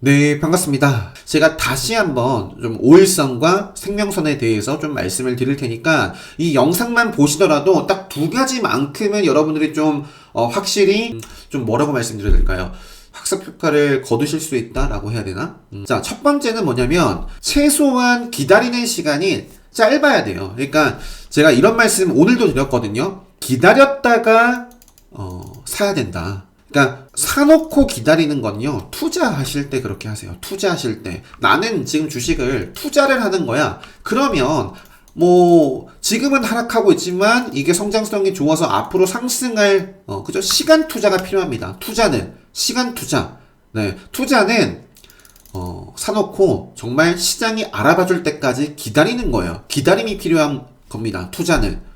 네, 반갑습니다. 제가 다시 한번 좀 5일선과 생명선에 대해서 좀 말씀을 드릴 테니까 이 영상만 보시더라도 딱 두 가지만큼은 여러분들이 좀 확실히 좀 뭐라고 말씀드려야 될까요? 학습 효과를 거두실 수 있다라고 해야 되나? 자, 첫 번째는 뭐냐면 최소한 기다리는 시간이 짧아야 돼요. 그러니까 제가 이런 말씀 오늘도 드렸거든요. 기다렸다가 사야 된다. 그러니까 사놓고 기다리는 건요, 투자하실 때 그렇게 하세요. 투자하실 때 나는 지금 주식을 투자를 하는 거야. 그러면 뭐 지금은 하락하고 있지만 이게 성장성이 좋아서 앞으로 상승할 그죠? 시간 투자가 필요합니다. 투자는 시간 투자. 네, 투자는 사놓고 정말 시장이 알아봐 줄 때까지 기다리는 거예요. 기다림이 필요한 겁니다. 투자는.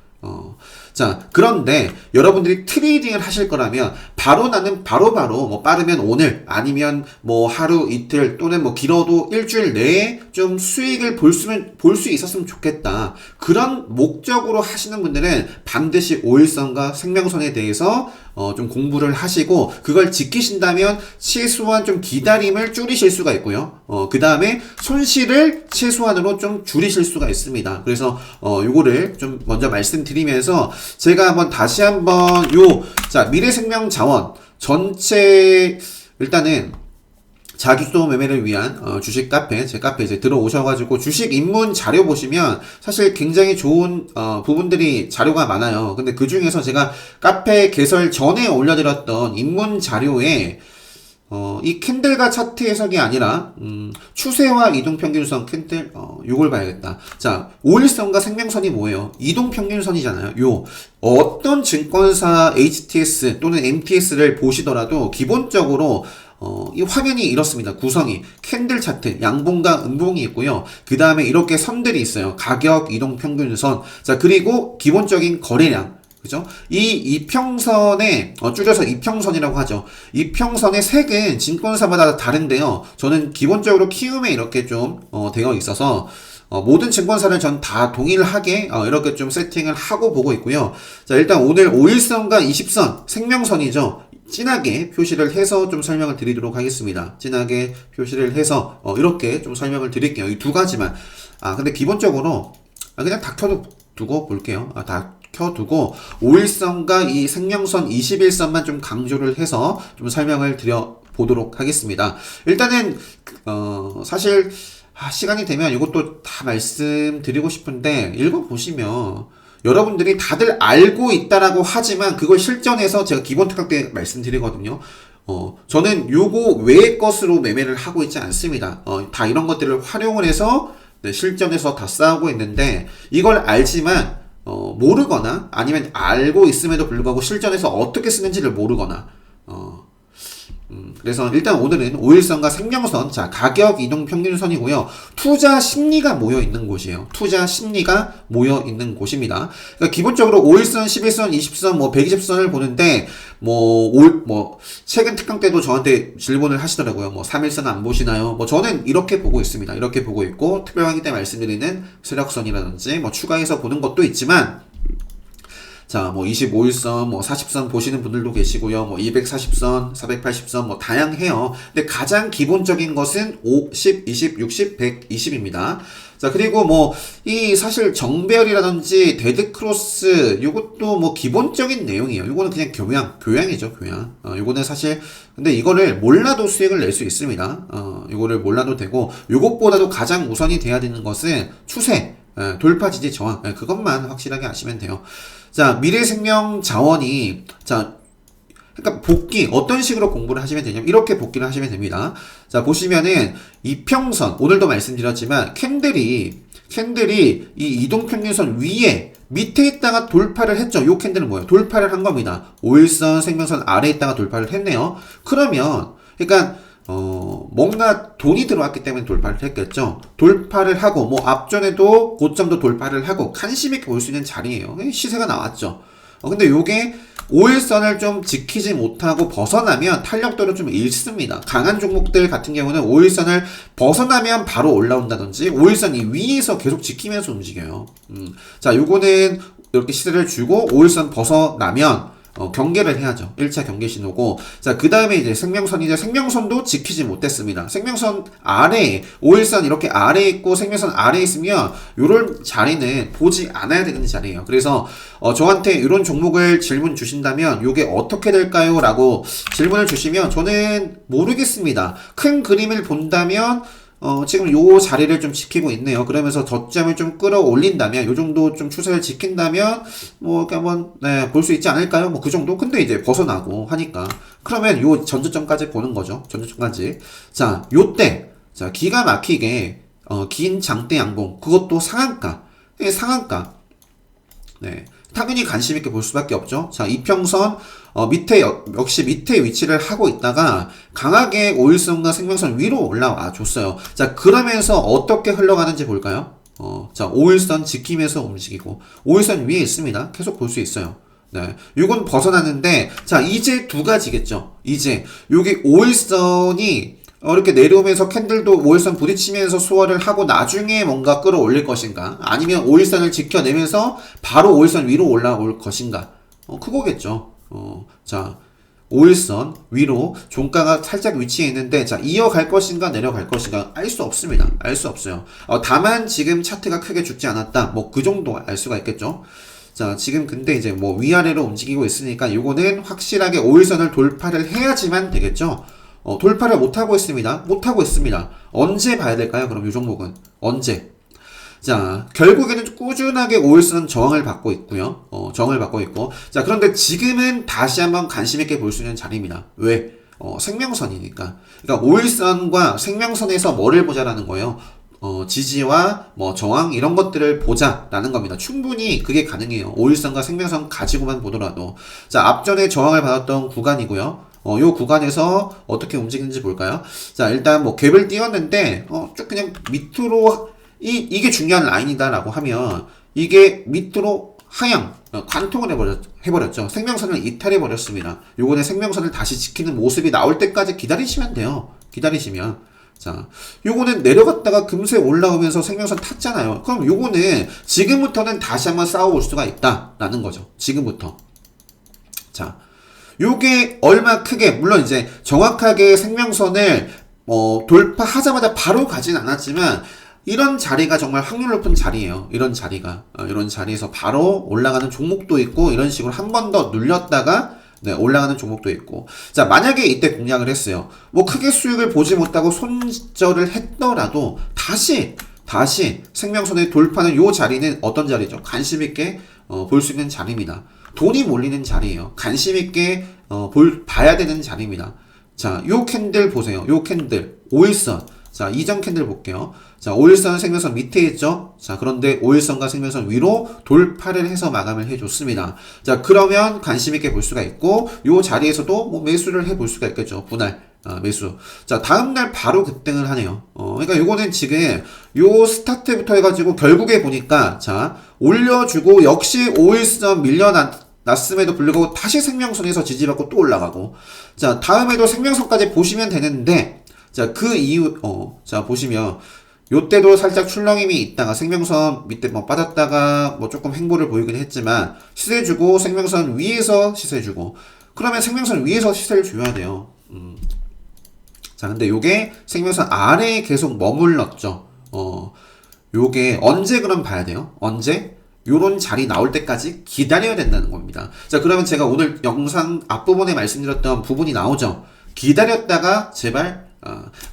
자, 그런데 여러분들이 트레이딩을 하실 거라면 바로 나는 바로바로 뭐 빠르면 오늘 아니면 뭐 하루 이틀 또는 뭐 길어도 일주일 내에 좀 수익을 볼 수 있었으면 좋겠다. 그런 목적으로 하시는 분들은 반드시 5일선과 생명선에 대해서 좀 공부를 하시고 그걸 지키신다면 최소한 좀 기다림을 줄이실 수가 있고요. 그 다음에 손실을 최소한으로 좀 줄이실 수가 있습니다. 그래서 요거를 좀 먼저 말씀드리면서 제가 다시 한번 자, 미래생명자원 전체 일단은 자기주도 매매를 위한 주식 카페, 제 카페 이제 들어오셔가지고 주식 입문 자료 보시면 사실 굉장히 좋은 부분들이 자료가 많아요. 근데 그 중에서 제가 카페 개설 전에 올려드렸던 입문 자료에 이 캔들과 차트 해석이 아니라 추세와 이동평균선 캔들 요걸 봐야겠다. 자, 5일선과 생명선이 뭐예요? 이동평균선이잖아요. 어떤 증권사 HTS 또는 MTS를 보시더라도 기본적으로 이 화면이 이렇습니다. 구성이 캔들 차트, 양봉과 음봉이 있고요. 그 다음에 이렇게 선들이 있어요. 가격, 이동 평균선. 자, 그리고 기본적인 거래량. 그죠? 이 이평선에, 줄여서 이평선이라고 하죠. 이평선의 색은 증권사마다 다른데요. 저는 기본적으로 키움에 이렇게 좀, 되어 있어서, 모든 증권사를 전 다 동일하게, 이렇게 좀 세팅을 하고 보고 있고요. 자, 일단 오늘 5일선과 20선, 생명선이죠. 진하게 표시를 해서 좀 설명을 드리도록 하겠습니다. 진하게 표시를 해서 이렇게 좀 설명을 드릴게요. 이 두 가지만. 근데 기본적으로 그냥 다 켜두고 볼게요. 다 켜두고 5일선과 이 생명선 21선만 좀 강조를 해서 좀 설명을 드려보도록 하겠습니다. 일단은 사실 시간이 되면 이것도 다 말씀드리고 싶은데 읽어보시면 여러분들이 다들 알고 있다라고 하지만 그걸 실전에서 제가 기본 특강 때 말씀드리거든요. 저는 요거 외의 것으로 매매를 하고 있지 않습니다. 다 이런 것들을 활용을 해서 실전에서 다 싸우고 있는데 이걸 알지만 모르거나 아니면 알고 있음에도 불구하고 실전에서 어떻게 쓰는지를 모르거나 그래서 일단 오늘은 5일선과 생명선, 자, 가격 이동 평균선이고요. 투자 심리가 모여 있는 곳이에요. 투자 심리가 모여 있는 곳입니다. 그러니까 기본적으로 5일선, 11선, 20선, 120선을 보는데 최근 특강 때도 저한테 질문을 하시더라고요. 3일선 안 보시나요? 저는 이렇게 보고 있습니다. 이렇게 보고 있고 특별하기 때문에 말씀드리는 세력선이라든지 추가해서 보는 것도 있지만 자, 25일선, 40선 보시는 분들도 계시고요. 240선, 480선, 다양해요. 근데 가장 기본적인 것은 5, 10, 20, 60, 120입니다. 자, 그리고 이 사실 정배열이라든지 데드크로스, 요것도 기본적인 내용이에요. 요거는 그냥 교양이죠, 교양. 요거는 사실, 근데 이거를 몰라도 수익을 낼 수 있습니다. 요거를 몰라도 되고, 요것보다도 가장 우선이 돼야 되는 것은 추세, 돌파 지지 저항, 그것만 확실하게 아시면 돼요. 자, 미래생명 자원이, 그러니까 복귀, 어떤 식으로 공부를 하시면 되냐면, 이렇게 복귀를 하시면 됩니다. 자, 보시면은, 이평선, 오늘도 말씀드렸지만, 캔들이 이 이동평균선 위에, 밑에 있다가 돌파를 했죠. 요 캔들은 뭐예요? 돌파를 한 겁니다. 5일선, 생명선 아래에 있다가 돌파를 했네요. 그러면, 그러니까, 뭔가 돈이 들어왔기 때문에 돌파를 했겠죠. 돌파를 하고, 앞전에도 고점도 돌파를 하고, 관심 있게 볼 수 있는 자리예요. 시세가 나왔죠. 근데 요게 5일선을 좀 지키지 못하고 벗어나면 탄력도를 좀 잃습니다. 강한 종목들 같은 경우는 5일선을 벗어나면 바로 올라온다든지, 5일선 이 위에서 계속 지키면서 움직여요. 자, 요거는 이렇게 시세를 주고 5일선 벗어나면 경계를 해야죠. 1차 경계 신호고. 자, 그 다음에 이제 생명선이죠. 생명선도 지키지 못했습니다. 생명선 아래, 5일선 이렇게 아래에 있고 생명선 아래에 있으면 요런 자리는 보지 않아야 되는 자리예요. 그래서 저한테 이런 종목을 질문 주신다면 요게 어떻게 될까요? 라고 질문을 주시면 저는 모르겠습니다. 큰 그림을 본다면 지금 요 자리를 좀 지키고 있네요. 그러면서 저점을 좀 끌어올린다면, 요 정도 좀 추세를 지킨다면, 뭐, 이렇게 한번, 네, 볼 수 있지 않을까요? 뭐, 그 정도? 근데 이제 벗어나고 하니까. 그러면 요 전저점까지 보는 거죠. 전저점까지. 자, 요때, 자, 기가 막히게, 긴 장대 양봉. 그것도 상한가. 예, 상한가. 네. 당연히 관심 있게 볼 수밖에 없죠. 자, 이평선 밑에 역시 밑에 위치를 하고 있다가 강하게 5일선과 생명선 위로 올라와 줬어요. 자, 그러면서 어떻게 흘러가는지 볼까요? 자, 5일선 지키면서 움직이고 5일선 위에 있습니다. 계속 볼 수 있어요. 네. 요건 벗어났는데 자, 이제 두 가지겠죠. 이제 여기 5일선이 이렇게 내려오면서 캔들도 5일선 부딪히면서 소화를 하고 나중에 뭔가 끌어올릴 것인가? 아니면 5일선을 지켜내면서 바로 5일선 위로 올라올 것인가? 그거겠죠. 자, 5일선 위로 종가가 살짝 위치해 있는데, 자, 이어갈 것인가, 내려갈 것인가, 알 수 없습니다. 알 수 없어요. 다만 지금 차트가 크게 죽지 않았다. 뭐, 그 정도 알 수가 있겠죠. 자, 지금 근데 이제 뭐 위아래로 움직이고 있으니까 요거는 확실하게 5일선을 돌파를 해야지만 되겠죠. 돌파를 못하고 있습니다. 못하고 있습니다. 언제 봐야 될까요? 그럼 이 종목은 언제? 자, 결국에는 꾸준하게 5일선 저항을 받고 있고요. 저항을 받고 있고. 자, 그런데 지금은 다시 한번 관심 있게 볼 수 있는 자리입니다. 왜? 생명선이니까. 그러니까 5일선과 생명선에서 뭐를 보자라는 거예요. 지지와 뭐 저항 이런 것들을 보자라는 겁니다. 충분히 그게 가능해요. 5일선과 생명선 가지고만 보더라도. 자, 앞전에 저항을 받았던 구간이고요. 요 구간에서 어떻게 움직이는지 볼까요? 자, 일단 뭐 갭을 띄웠는데, 쭉 그냥 밑으로, 이게 중요한 라인이다라고 하면, 이게 밑으로 하향, 관통을 해버렸죠. 생명선을 이탈해버렸습니다. 요거는 생명선을 다시 지키는 모습이 나올 때까지 기다리시면 돼요. 기다리시면. 자, 요거는 내려갔다가 금세 올라오면서 생명선 탔잖아요. 그럼 요거는 지금부터는 다시 한번 싸워볼 수가 있다라는 거죠. 지금부터. 자. 요게 얼마 크게, 물론 이제 정확하게 생명선을 돌파하자마자 바로 가진 않았지만 이런 자리가 정말 확률 높은 자리예요. 이런 자리가 이런 자리에서 바로 올라가는 종목도 있고 이런 식으로 한 번 더 눌렸다가 네, 올라가는 종목도 있고. 자, 만약에 이때 공략을 했어요. 뭐 크게 수익을 보지 못하고 손절을 했더라도 다시 생명선의 돌파는 요 자리는 어떤 자리죠? 관심 있게 볼 수 있는 자리입니다. 돈이 몰리는 자리예요. 관심 있게 봐야 되는 자리입니다. 자, 요 캔들 보세요. 요 캔들 5일선. 자, 이전 캔들 볼게요. 자, 5일선 생명선 밑에 있죠? 자, 그런데 5일선과 생명선 위로 돌파를 해서 마감을 해줬습니다. 자, 그러면 관심 있게 볼 수가 있고, 요 자리에서도 뭐 매수를 해볼 수가 있겠죠. 분할. 매수. 자, 다음날 바로 급등을 하네요. 그러니까 요거는 지금 요 스타트부터 해가지고 결국에 보니까, 자, 올려주고 역시 5일선 밀려났음에도 불구하고 다시 생명선에서 지지받고 또 올라가고, 자, 다음에도 생명선까지 보시면 되는데, 자, 그 이후, 자, 보시면, 요때도 살짝 출렁임이 있다가 생명선 밑에 뭐 빠졌다가 뭐 조금 횡보를 보이긴 했지만, 시세 주고 생명선 위에서 시세 주고, 그러면 생명선 위에서 시세를 줘야 돼요. 자, 근데 요게 생명선 아래에 계속 머물렀죠. 요게 언제 그럼 봐야 돼요? 언제? 요런 자리 나올 때까지 기다려야 된다는 겁니다. 자, 그러면 제가 오늘 영상 앞부분에 말씀드렸던 부분이 나오죠. 기다렸다가 제발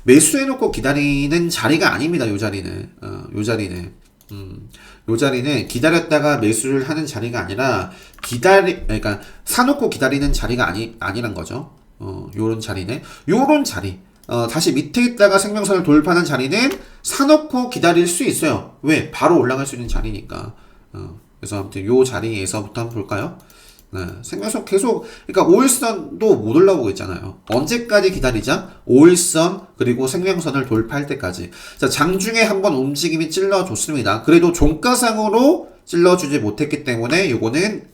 매수해놓고 기다리는 자리가 아닙니다. 요 자리는 요 자리는 기다렸다가 매수를 하는 자리가 아니라 그러니까 사놓고 기다리는 자리가 아니란 거죠. 요런 자리는 요런 자리. 다시 밑에 있다가 생명선을 돌파하는 자리는 사놓고 기다릴 수 있어요. 왜? 바로 올라갈 수 있는 자리니까. 그래서 아무튼 요 자리에서부터 한번 볼까요? 네, 생명선 계속, 그러니까 5일선도 못 올라오고 있잖아요. 언제까지 기다리자? 5일선, 그리고 생명선을 돌파할 때까지. 자, 장중에 한번 움직임이 찔러줬습니다. 그래도 종가상으로 찔러주지 못했기 때문에 요거는,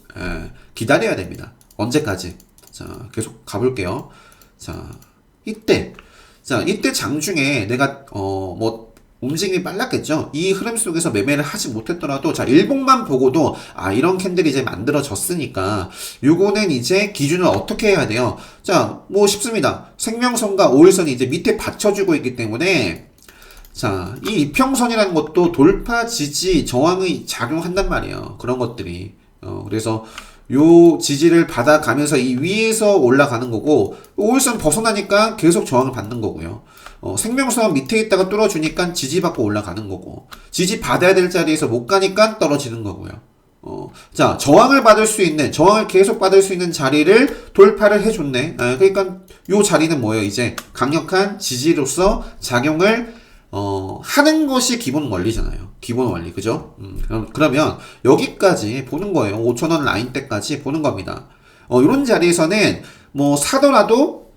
기다려야 됩니다. 언제까지? 자, 계속 가볼게요. 자, 이때 장중에 내가, 움직임이 빨랐겠죠. 이 흐름 속에서 매매를 하지 못했더라도 자 일봉만 보고도 이런 캔들이 이제 만들어졌으니까 요거는 이제 기준을 어떻게 해야 돼요. 자 뭐 쉽습니다. 생명선과 5일선이 이제 밑에 받쳐주고 있기 때문에 자 이 이평선이라는 것도 돌파 지지 저항의 작용한단 말이에요. 그런 것들이 그래서 요 지지를 받아가면서 이 위에서 올라가는 거고 5일선 벗어나니까 계속 저항을 받는 거고요. 생명선 밑에 있다가 뚫어주니까 지지받고 올라가는 거고 지지 받아야 될 자리에서 못 가니까 떨어지는 거고요. 자 저항을 받을 수 있는 저항을 계속 받을 수 있는 자리를 돌파를 해줬네. 그러니까 요 자리는 뭐예요? 이제 강력한 지지로서 작용을 하는 것이 기본 원리잖아요. 기본 원리, 그죠? 그러면 여기까지 보는 거예요. 5,000원 라인 때까지 보는 겁니다. 이런 자리에서는 뭐 사더라도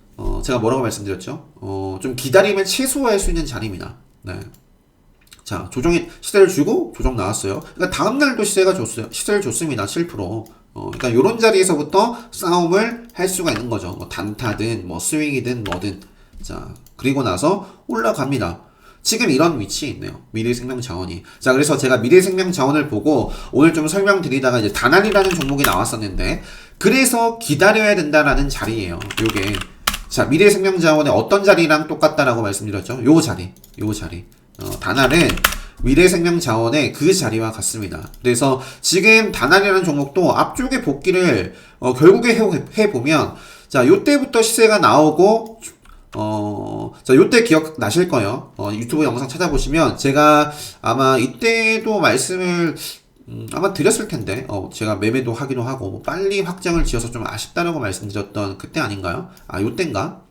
제가 뭐라고 말씀드렸죠? 좀 기다림을 최소화할 수 있는 자리입니다. 네. 자, 조정이 시세를 주고 조정 나왔어요. 그러니까 다음 날도 시세가 줬어요. 시세를 줬습니다. 7%. 그러니까 이런 자리에서부터 싸움을 할 수가 있는 거죠. 뭐 단타든 뭐 스윙이든 뭐든. 자, 그리고 나서 올라갑니다. 지금 이런 위치에 있네요. 미래생명자원이. 자, 그래서 제가 미래생명자원을 보고 오늘 좀 설명드리다가 이제 다날이라는 종목이 나왔었는데, 그래서 기다려야 된다라는 자리예요. 요게. 자, 미래생명자원의 어떤 자리랑 똑같다라고 말씀드렸죠? 요 자리. 다날은 미래생명자원의 그 자리와 같습니다. 그래서 지금 다날이라는 종목도 앞쪽에 복귀를 결국에 해보면, 자, 요때부터 시세가 나오고, 자, 요때 기억나실 거예요. 유튜브 영상 찾아보시면 제가 아마 이때도 말씀을 아마 드렸을 텐데, 제가 매매도 하기도 하고, 뭐 빨리 확장을 지어서 좀 아쉽다라고 말씀드렸던 그때 아닌가요? 요땐가?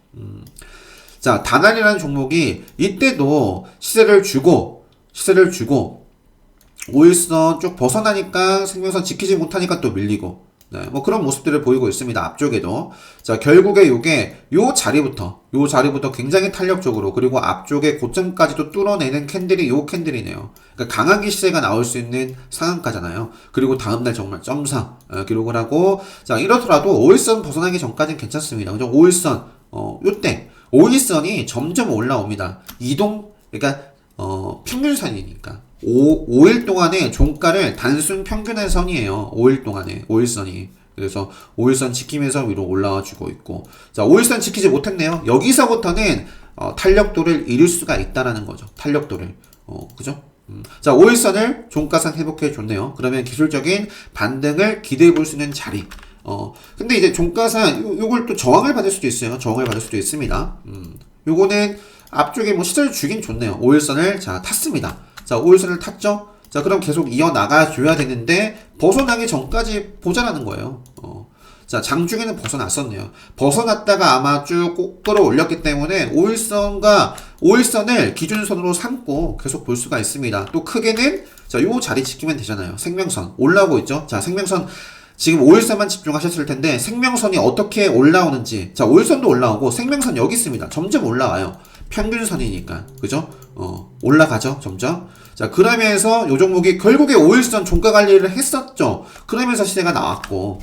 자, 다날이라는 종목이 이때도 시세를 주고, 5일선 쭉 벗어나니까 생명선 지키지 못하니까 또 밀리고, 네, 뭐 그런 모습들을 보이고 있습니다. 앞쪽에도. 자, 결국에 요 자리부터 굉장히 탄력적으로, 그리고 앞쪽에 고점까지도 뚫어내는 캔들이 요 캔들이네요. 그러니까 강하게 시세가 나올 수 있는 상한가잖아요. 그리고 다음날 정말 점상 기록을 하고, 자, 이렇더라도 5일선 벗어나기 전까지는 괜찮습니다. 그죠? 5일선, 요때 5일선이 점점 올라옵니다. 그러니까 평균선이니까. 5일 동안의 종가를 단순 평균의 선이에요. 5일 동안에, 5일선이. 그래서 5일선 지키면서 위로 올라와 주고 있고. 자, 5일선 지키지 못했네요. 여기서부터는, 탄력도를 잃을 수가 있다라는 거죠. 탄력도를. 그죠? 자, 5일선을 종가상 회복해 줬네요. 그러면 기술적인 반등을 기대해 볼 수 있는 자리. 근데 이제 종가상, 요걸 또 저항을 받을 수도 있어요. 저항을 받을 수도 있습니다. 요거는 앞쪽에 뭐 시세를 주긴 좋네요. 5일선을, 자, 탔습니다. 자, 5일선을 탔죠? 자, 그럼 계속 이어나가 줘야 되는데, 벗어나기 전까지 보자라는 거예요. 자, 장중에는 벗어났었네요. 벗어났다가 아마 쭉 끌어올렸기 때문에, 5일선을 기준선으로 삼고 계속 볼 수가 있습니다. 또 크게는, 자, 요 자리 지키면 되잖아요. 생명선. 올라오고 있죠? 자, 생명선. 지금 5일선만 집중하셨을 텐데, 생명선이 어떻게 올라오는지. 자, 5일선도 올라오고, 생명선 여기 있습니다. 점점 올라와요. 평균선이니까. 그죠? 올라가죠, 점점. 자, 그러면서 요 종목이 결국에 5일선 종가 관리를 했었죠. 그러면서 시세가 나왔고.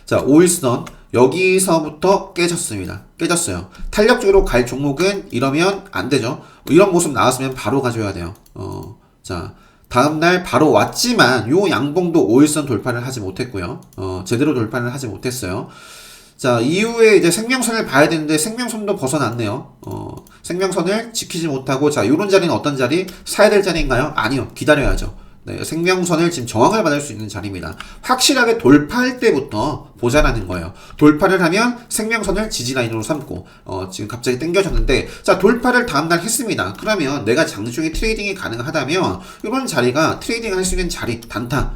자, 5일선 여기서부터 깨졌어요. 탄력적으로 갈 종목은 이러면 안 되죠. 이런 모습 나왔으면 바로 가져야 돼요. 자, 다음날 바로 왔지만 요 양봉도 5일선 돌파를 하지 못했고요. 제대로 돌파를 하지 못했어요. 자, 이후에 이제 생명선을 봐야 되는데 생명선도 벗어났네요. 생명선을 지키지 못하고, 자, 요런 자리는 어떤 자리? 사야 될 자리인가요? 아니요. 기다려야죠. 네, 생명선을 지금 저항을 받을 수 있는 자리입니다. 확실하게 돌파할 때부터 보자라는 거예요. 돌파를 하면 생명선을 지지라인으로 삼고, 지금 갑자기 땡겨졌는데, 자, 돌파를 다음날 했습니다. 그러면 내가 장중에 트레이딩이 가능하다면, 이런 자리가 트레이딩 할 수 있는 자리, 단타,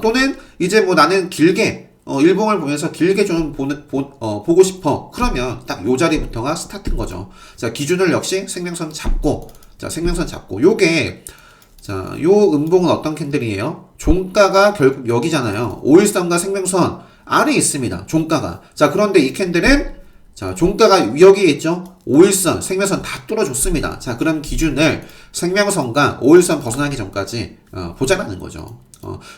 또는 이제 뭐 나는 길게, 일봉을 보면서 길게 좀 보고 싶어. 그러면 딱 요 자리부터가 스타트인 거죠. 자, 기준을 역시 생명선 잡고, 요게, 자, 요 음봉은 어떤 캔들이에요? 종가가 결국 여기잖아요. 5일선과 생명선 아래에 있습니다. 종가가. 자, 그런데 이 캔들은, 자, 종가가 여기에 있죠? 5일선, 생명선 다 뚫어줬습니다. 자, 그럼 기준을 생명선과 5일선 벗어나기 전까지, 보자라는 거죠.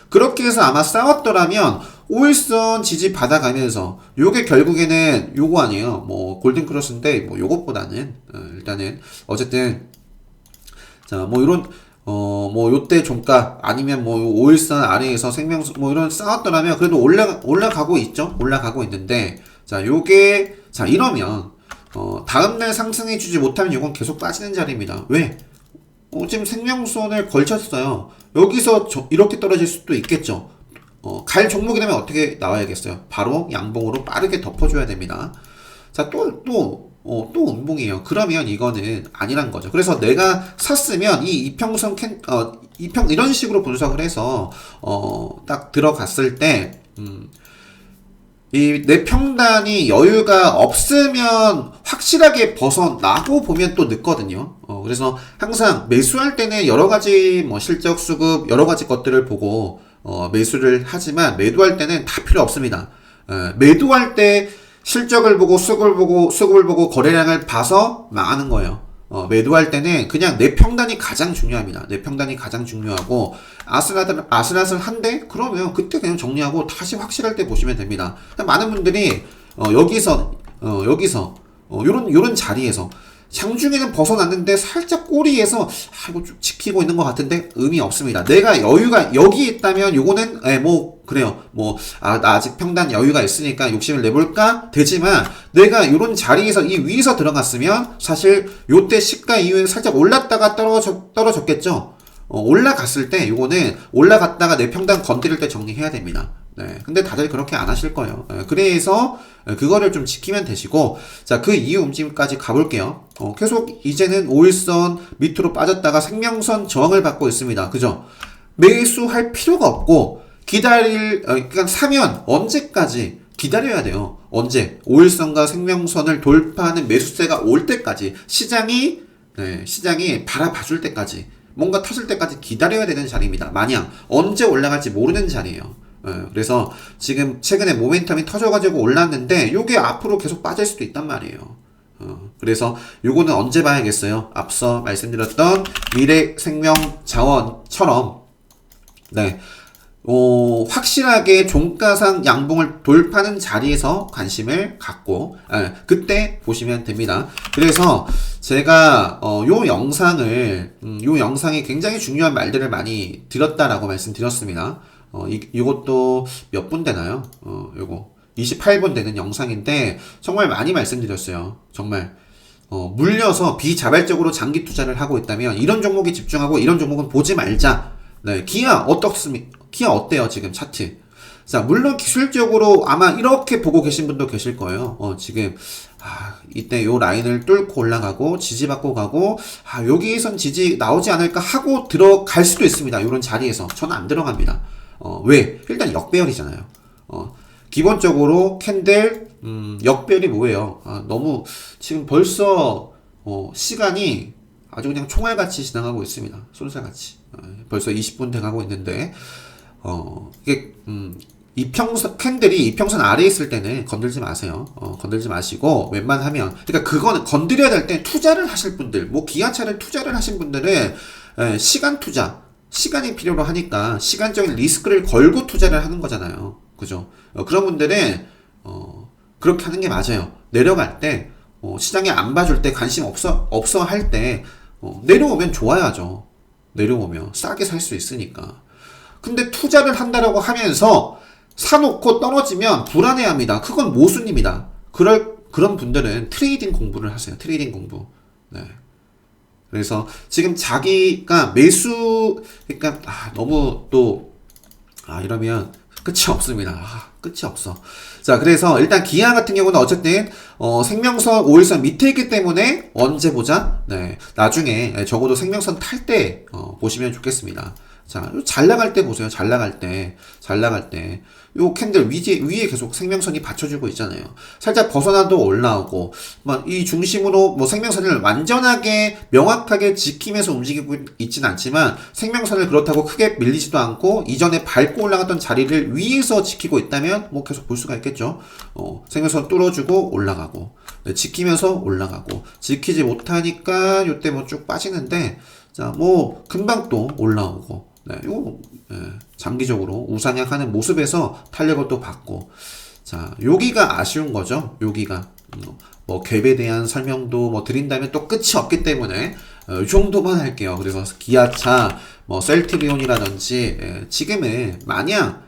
그렇게 해서 아마 싸웠더라면 5일선 지지 받아가면서 요게 결국에는 요거 아니에요. 뭐 골든크로스인데 뭐 요것보다는 일단은 어쨌든 자, 뭐 이런 뭐 요때 종가 아니면 뭐 5일선 아래에서 생명선 뭐 이런 싸웠더라면 그래도 올라가고 있죠. 올라가고 있는데 자, 요게 자, 이러면 다음날 상승해 주지 못하면 이건 계속 빠지는 자리입니다. 왜? 지금 생명선을 걸쳤어요. 여기서 이렇게 떨어질 수도 있겠죠. 갈 종목이 되면 어떻게 나와야겠어요? 바로 양봉으로 빠르게 덮어줘야 됩니다. 자, 또 음봉이에요. 그러면 이거는 아니란 거죠. 그래서 내가 샀으면 이 이평선 이런 식으로 분석을 해서, 딱 들어갔을 때, 이 내 평단이 여유가 없으면 확실하게 벗어나고 보면 또 늦거든요. 그래서 항상 매수할 때는 여러 가지 뭐 실적 수급 여러 가지 것들을 보고 매수를 하지만 매도할 때는 다 필요 없습니다. 매도할 때 실적을 보고 수급을 보고 거래량을 봐서 망하는 거예요. 매도할 때는 그냥 내 평단이 가장 중요합니다. 내 평단이 가장 중요하고 아슬아슬한데 그러면 그때 그냥 정리하고 다시 확실할 때 보시면 됩니다. 많은 분들이 여기서 요런 자리에서 장중에는 벗어났는데 살짝 꼬리에서 이거 좀 지키고 있는 것 같은데 의미 없습니다. 내가 여유가 여기 있다면 요거는 뭐 그래요. 나 아직 평단 여유가 있으니까 욕심을 내볼까 되지만 내가 요런 자리에서 이 위에서 들어갔으면 사실 요때 시가 이후에 살짝 올랐다가 떨어졌겠죠. 올라갔을 때 요거는 올라갔다가 내 평단 건드릴 때 정리해야 됩니다. 네. 근데 다들 그렇게 안 하실 거예요. 그래서 그거를 좀 지키면 되시고, 자, 그 이후 움직임까지 가볼게요. 계속 이제는 5일선 밑으로 빠졌다가 생명선 저항을 받고 있습니다. 그죠? 매수할 필요가 없고, 그러니까 사면 언제까지 기다려야 돼요. 언제? 5일선과 생명선을 돌파하는 매수세가 올 때까지, 시장이 바라봐줄 때까지, 뭔가 터질 때까지 기다려야 되는 자리입니다. 마냥 언제 올라갈지 모르는 자리예요. 그래서 지금 최근에 모멘텀이 터져가지고 올랐는데 요게 앞으로 계속 빠질 수도 있단 말이에요. 그래서 요거는 언제 봐야겠어요? 앞서 말씀드렸던 미래생명자원처럼 네, 확실하게 종가상 양봉을 돌파하는 자리에서 관심을 갖고 그때 보시면 됩니다. 그래서 제가 요 영상에 굉장히 중요한 말들을 많이 드렸다라고 말씀드렸습니다. 이것도 몇 분 되나요? 요거 28분 되는 영상인데 정말 많이 말씀드렸어요. 정말 물려서 비자발적으로 장기 투자를 하고 있다면 이런 종목에 집중하고 이런 종목은 보지 말자. 네, 기아 어떻습니까? 기아 어때요 지금 차트? 자, 물론 기술적으로 아마 이렇게 보고 계신 분도 계실 거예요. 지금 이때 요 라인을 뚫고 올라가고 지지받고 가고 여기에선 지지 나오지 않을까 하고 들어갈 수도 있습니다. 요런 자리에서 저는 안 들어갑니다. 왜? 일단 역배열이잖아요. 기본적으로 캔들 역배열이 뭐예요? 너무 지금 벌써 시간이 아주 그냥 총알같이 지나가고 있습니다. 쏜살같이. 벌써 20분 돼가고 있는데 이게 캔들이 이평선 아래에 있을 때는 건들지 마세요. 건들지 마시고 웬만하면 그러니까 그거는 건드려야 될 때 투자를 하실 분들, 뭐 기아차를 투자를 하신 분들은 시간 투자 시간이 필요로 하니까 시간적인 리스크를 걸고 투자를 하는 거잖아요. 그죠? 그런 분들은 그렇게 하는 게 맞아요. 내려갈 때 시장이 안 봐줄 때 관심 없어 할 때 내려오면 좋아야죠. 내려오면 싸게 살 수 있으니까. 근데 투자를 한다라고 하면서 사놓고 떨어지면 불안해합니다. 그건 모순입니다. 그런 분들은 트레이딩 공부를 하세요. 트레이딩 공부. 네. 그래서 지금 자기가 그러니까 너무 이러면 끝이 없습니다. 끝이 없어. 자, 그래서 일단 기아 같은 경우는 어쨌든 생명선 5일선 밑에 있기 때문에 언제 보자? 네, 나중에 적어도 생명선 탈 때 보시면 좋겠습니다. 자, 잘 나갈 때 보세요. 잘 나갈 때. 요 캔들 위에 계속 생명선이 받쳐주고 있잖아요. 살짝 벗어나도 올라오고, 이 중심으로 생명선을 완전하게 명확하게 지키면서 움직이고 있진 않지만, 생명선을 그렇다고 크게 밀리지도 않고, 이전에 밟고 올라갔던 자리를 위에서 지키고 있다면, 계속 볼 수가 있겠죠. 생명선 뚫어주고 올라가고, 네, 지키면서 올라가고, 지키지 못하니까 요때 쭉 빠지는데, 자, 금방 또 올라오고, 네, 장기적으로 우상향하는 모습에서 탄력을 또 받고, 자, 여기가 아쉬운 거죠. 여기가 갭에 대한 설명도 드린다면 또 끝이 없기 때문에 이 정도만 할게요. 그래서 기아차, 뭐 셀트리온이라든지 지금은 마냥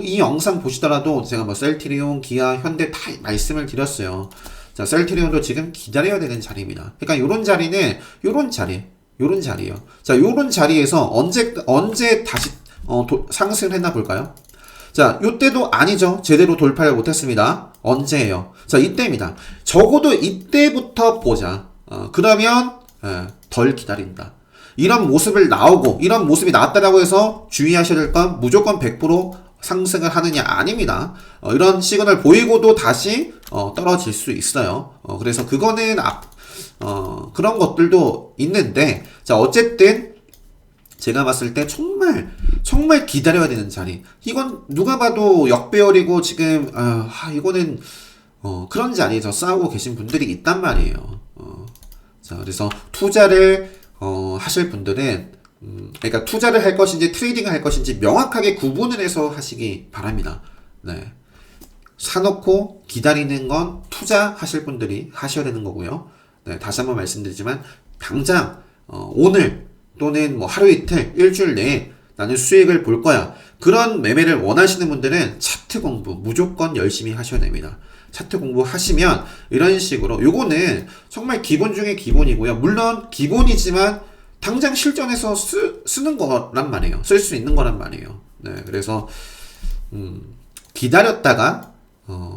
이 영상 보시더라도 제가 뭐 셀트리온, 기아, 현대 다 말씀을 드렸어요. 자, 셀트리온도 지금 기다려야 되는 자리입니다. 그러니까 요런 자리는 요런 자리예요. 자, 요런 자리에서 언제 다시 상승을 했나 볼까요? 자, 요때도 아니죠. 제대로 돌파를 못했습니다. 언제예요? 자, 이때입니다. 적어도 이때부터 보자. 그러면 덜 기다린다. 이런 모습이 나왔다라고 해서 주의하셔야 될 건 무조건 100% 상승을 하느냐 아닙니다. 이런 시그널 보이고도 다시 떨어질 수 있어요. 그래서 그거는 그런 것들도 있는데, 자, 어쨌든 제가 봤을 때 정말 기다려야 되는 자리. 이건 누가 봐도 역배열이고 지금 이거는 그런 자리에서 싸우고 계신 분들이 있단 말이에요. 자, 그래서 투자를 하실 분들은 그러니까 투자를 할 것인지 트레이딩을 할 것인지 명확하게 구분을 해서 하시기 바랍니다. 네. 사놓고 기다리는 건 투자하실 분들이 하셔야 되는 거고요. 네, 다시 한번 말씀드리지만 당장 오늘 또는 뭐 하루 이틀, 일주일 내에 나는 수익을 볼 거야. 그런 매매를 원하시는 분들은 차트 공부 무조건 열심히 하셔야 됩니다. 차트 공부하시면 이런 식으로 요거는 정말 기본 중에 기본이고요. 물론 기본이지만 당장 실전에서 쓰는 거란 말이에요. 쓸 수 있는 거란 말이에요. 네, 그래서 기다렸다가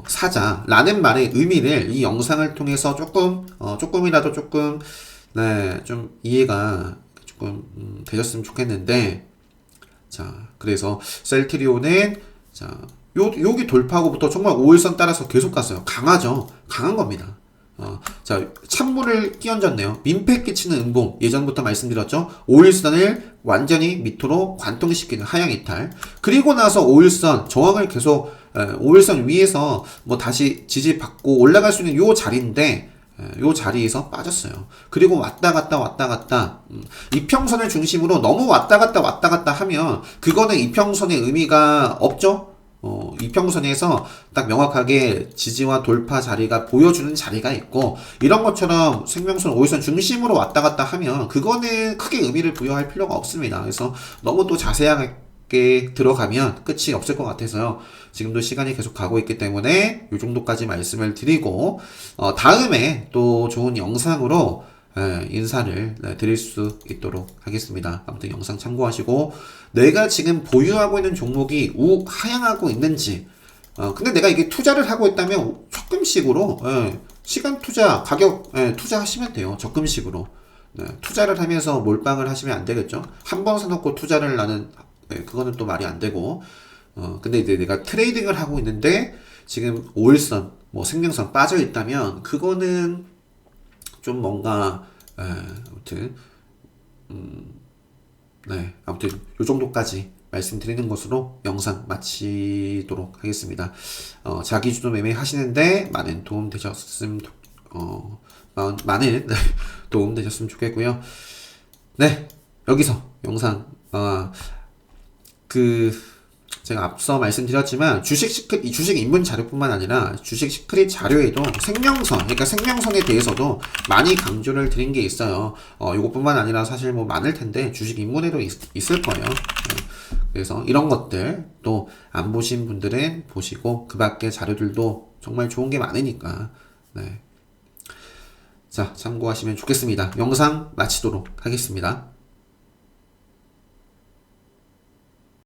사자라는 말의 의미를 이 영상을 통해서 조금이라도 좀 이해가 되셨으면 좋겠는데, 자, 그래서 셀트리온은 자, 여기 돌파하고부터 정말 5일선 따라서 계속 갔어요. 강한 겁니다. 자, 찬물을 끼얹었네요. 민폐 끼치는 음봉, 예전부터 말씀드렸죠. 5일선을 완전히 밑으로 관통시키는 하향 이탈. 그리고 나서 5일선 저항을 계속 5일선 위에서 뭐 다시 지지받고 올라갈 수 있는 요 자리인데, 요 자리에서 빠졌어요. 그리고 왔다 갔다 이평선을 중심으로 너무 왔다 갔다 하면 그거는 이평선의 의미가 없죠. 이평선에서 딱 명확하게 지지와 돌파 자리가 보여주는 자리가 있고, 이런 것처럼 생명선 5일선 중심으로 왔다 갔다 하면 그거는 크게 의미를 부여할 필요가 없습니다. 그래서 너무 또 자세하게 들어가면 끝이 없을 것 같아서요. 지금도 시간이 계속 가고 있기 때문에 이 정도까지 말씀을 드리고, 다음에 또 좋은 영상으로 인사를 드릴 수 있도록 하겠습니다. 아무튼 영상 참고하시고, 내가 지금 보유하고 있는 종목이 하향하고 있는지, 근데 내가 이게 투자를 하고 있다면 적금식으로 시간 투자, 가격 투자하시면 돼요. 적금식으로. 투자를 하면서 몰빵을 하시면 안 되겠죠. 한 번 사놓고 투자를 그거는 또 말이 안 되고, 근데 이제 내가 트레이딩을 하고 있는데 지금 5일선, 뭐 생명선 빠져 있다면 그거는 좀 뭔가 아무튼 아무튼 요 정도까지 말씀드리는 것으로 영상 마치도록 하겠습니다. 자기주도 매매 하시는데 많은 도움 되셨으면 도움 되셨으면 좋겠고요. 네, 여기서 영상 제가 앞서 말씀드렸지만 주식 입문 자료뿐만 아니라 주식 시크릿 자료에도 그러니까 생명선에 대해서도 많이 강조를 드린 게 있어요. 이것뿐만 아니라 사실 뭐 많을 텐데 주식 입문에도 있을 거예요. 그래서 이런 것들 또 안 보신 분들은 보시고, 그 밖에 자료들도 정말 좋은 게 많으니까 자, 참고하시면 좋겠습니다. 영상 마치도록 하겠습니다.